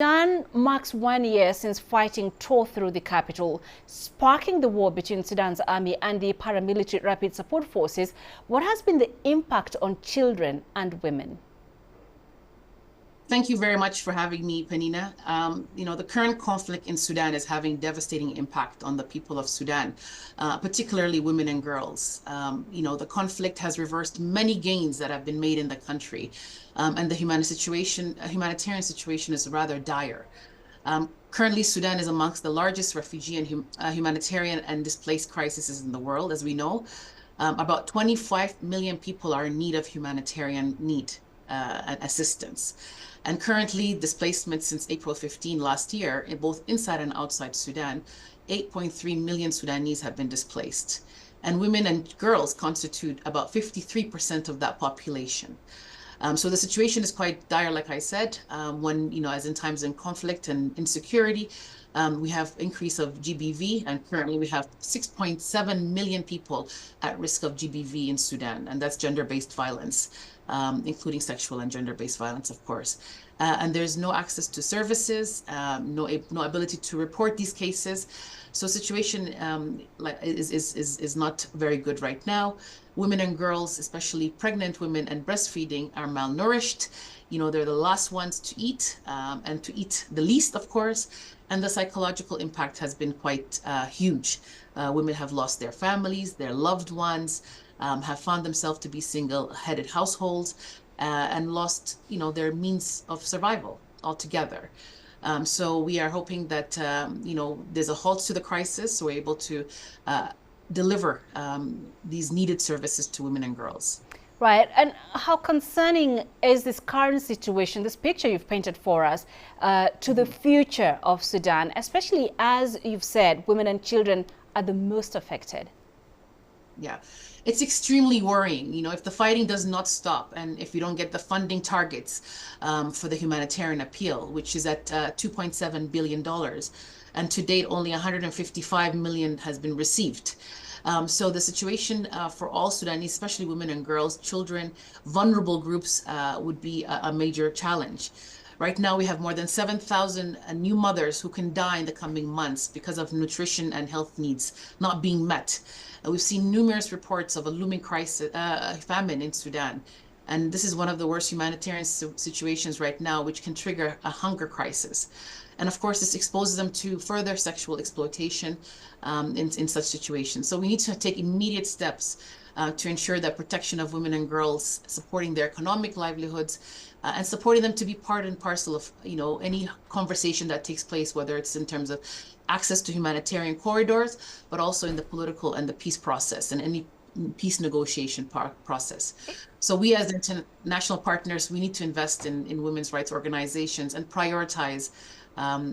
Sudan marks 1 year since fighting tore through the capital, sparking the war between Sudan's army and the paramilitary rapid support forces. What has been the impact on children and women? Thank you very much for having me, Penina. The current conflict in Sudan is having devastating impact on the people of Sudan, particularly women and girls. The conflict has reversed many gains that have been made in the country, and the humanitarian situation is rather dire. Currently, Sudan is amongst the largest refugee and humanitarian and displaced crises in the world, as we know. About 25 million people are in need of humanitarian need and assistance. And currently, displacement since April 15 last year, both inside and outside Sudan, 8.3 million Sudanese have been displaced. And women and girls constitute about 53% of that population. So the situation is quite dire, like I said, as in times in conflict and insecurity, we have increase of GBV, and currently we have 6.7 million people at risk of GBV in Sudan, and that's gender-based violence, including sexual and gender-based violence, of course. And there's no access to services, no ability to report these cases. So situation is not very good right now. Women and girls, especially pregnant women and breastfeeding, are malnourished. They're the last ones to eat, and to eat the least, of course. And the psychological impact has been quite huge. Women have lost their families, their loved ones, have found themselves to be single-headed households, and lost, their means of survival altogether. So we are hoping that, there's a halt to the crisis, so we're able to deliver these needed services to women and girls. Right. And how concerning is this current situation, this picture you've painted for us, to the future of Sudan, especially as you've said, women and children are the most affected? Yeah, it's extremely worrying. If the fighting does not stop and if we don't get the funding targets for the humanitarian appeal, which is at $2.7 billion, and to date only 155 million has been received. So the situation for all Sudanese, especially women and girls, children, vulnerable groups, would be a major challenge. Right now, we have more than 7,000 new mothers who can die in the coming months because of nutrition and health needs not being met. We've seen numerous reports of a looming crisis, famine in Sudan. And this is one of the worst humanitarian situations right now, which can trigger a hunger crisis. And of course, this exposes them to further sexual exploitation in such situations. So we need to take immediate steps to ensure that protection of women and girls, supporting their economic livelihoods, and supporting them to be part and parcel of any conversation that takes place, whether it's in terms of access to humanitarian corridors, but also in the political and the peace process and any peace negotiation process. So we as international partners, we need to invest in women's rights organizations and prioritize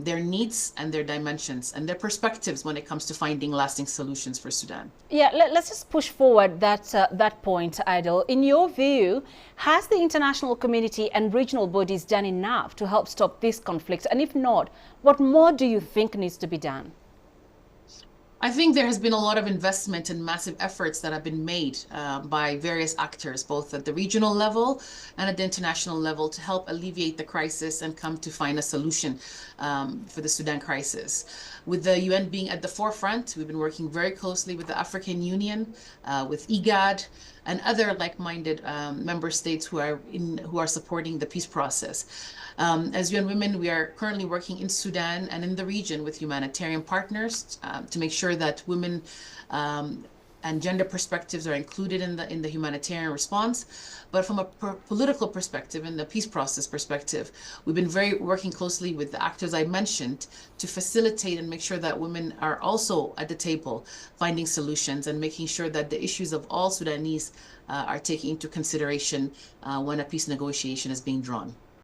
their needs and their dimensions and their perspectives when it comes to finding lasting solutions for Sudan. Yeah, let's just push forward that point, Idol. In your view, has the international community and regional bodies done enough to help stop this conflict? And if not, what more do you think needs to be done? I think there has been a lot of investment and massive efforts that have been made by various actors, both at the regional level and at the international level, to help alleviate the crisis and come to find a solution for the Sudan crisis. With the UN being at the forefront, we've been working very closely with the African Union, with IGAD, and other like-minded member states who are supporting the peace process. As UN Women, we are currently working in Sudan and in the region with humanitarian partners to make sure that women and gender perspectives are included in the humanitarian response. But from a political perspective and the peace process perspective, we've been working closely with the actors I mentioned to facilitate and make sure that women are also at the table finding solutions and making sure that the issues of all Sudanese are taken into consideration when a peace negotiation is being drawn.